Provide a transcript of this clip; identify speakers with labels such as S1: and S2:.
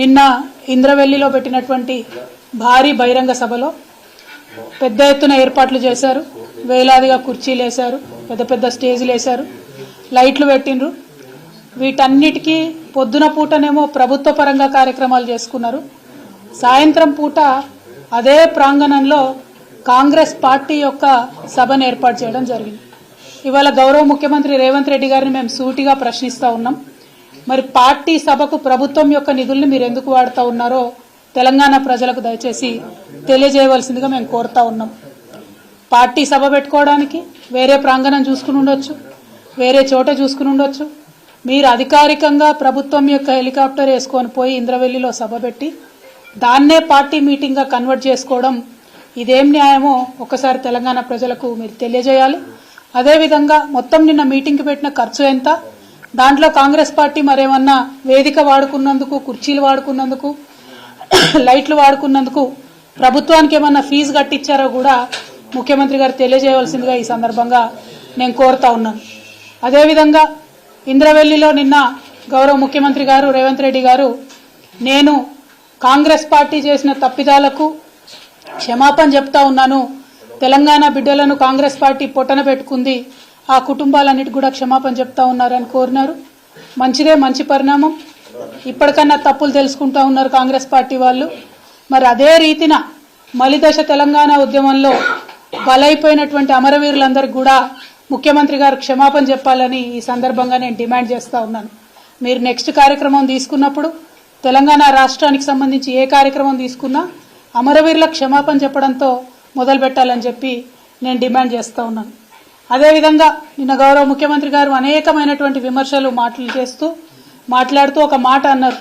S1: నిన్న ఇంద్రవెల్లిలో పెట్టినటువంటి భారీ బహిరంగ సభలో పెద్ద ఎత్తున ఏర్పాట్లు చేశారు. వేలాదిగా కుర్చీలు వేశారు, పెద్ద పెద్ద స్టేజీలు వేశారు, లైట్లు పెట్టిండ్రు. వీటన్నిటికీ పొద్దున పూటనేమో ప్రభుత్వ పరంగా కార్యక్రమాలు చేసుకున్నారు. సాయంత్రం పూట అదే ప్రాంగణంలో కాంగ్రెస్ పార్టీ యొక్క సభను ఏర్పాటు చేయడం జరిగింది. ఇవాళ గౌరవ ముఖ్యమంత్రి రేవంత్ రెడ్డి గారిని మేము సూటిగా ప్రశ్నిస్తూ ఉన్నాం. మరి పార్టీ సభకు ప్రభుత్వం యొక్క నిధుల్ని మీరు ఎందుకు వాడుతూ ఉన్నారో తెలంగాణ ప్రజలకు దయచేసి తెలియజేయవలసిందిగా మేము కోరుతా ఉన్నాం. పార్టీ సభ పెట్టుకోవడానికి వేరే ప్రాంగణం చూసుకుని ఉండొచ్చు, వేరే చోట చూసుకుని ఉండొచ్చు. మీరు అధికారికంగా ప్రభుత్వం యొక్క హెలికాప్టర్ వేసుకొని పోయి ఇంద్రవెల్లిలో సభ పెట్టి దాన్నే పార్టీ మీటింగ్గా కన్వర్ట్ చేసుకోవడం ఇదేం న్యాయమో ఒకసారి తెలంగాణ ప్రజలకు మీరు తెలియజేయాలి. అదేవిధంగా మొత్తం నిన్న మీటింగ్కి పెట్టిన ఖర్చు ఎంత, దాంట్లో కాంగ్రెస్ పార్టీ మరేమన్నా వేదిక వాడుకున్నందుకు, కుర్చీలు వాడుకున్నందుకు, లైట్లు వాడుకున్నందుకు ప్రభుత్వానికి ఏమన్నా ఫీజు కట్టించారో కూడా ముఖ్యమంత్రి గారు తెలియజేయవలసిందిగా ఈ సందర్భంగా నేను కోరుతా ఉన్నాను. అదేవిధంగా ఇంద్రవెల్లిలో నిన్న గౌరవ ముఖ్యమంత్రి గారు రేవంత్ రెడ్డి గారు నేను కాంగ్రెస్ పార్టీ చేసిన తప్పిదాలకు క్షమాపణ చెప్తా ఉన్నాను, తెలంగాణ బిడ్డలను కాంగ్రెస్ పార్టీ పొట్టన పెట్టుకుంది, ఆ కుటుంబాలన్నిటి కూడా క్షమాపణ చెప్తా ఉన్నారని కోరినారు. మంచిదే, మంచి పరిణామం. ఇప్పటికన్నా తప్పులు తెలుసుకుంటా ఉన్నారు కాంగ్రెస్ పార్టీ వాళ్ళు. మరి అదే రీతిన మలిదశ తెలంగాణ ఉద్యమంలో బలైపోయినటువంటి అమరవీరులందరికీ కూడా ముఖ్యమంత్రి గారు క్షమాపణ చెప్పాలని ఈ సందర్భంగా నేను డిమాండ్ చేస్తా ఉన్నాను. మీరు నెక్స్ట్ కార్యక్రమం తీసుకున్నప్పుడు తెలంగాణ రాష్ట్రానికి సంబంధించి ఏ కార్యక్రమం తీసుకున్నా అమరవీరులకు క్షమాపణ చెప్పడంతో మొదలు పెట్టాలని చెప్పి నేను డిమాండ్ చేస్తూ ఉన్నాను. అదేవిధంగా నిన్న గౌరవ ముఖ్యమంత్రి గారు అనేకమైనటువంటి విమర్శలు మాట్లాడుతూ ఒక మాట అన్నారు.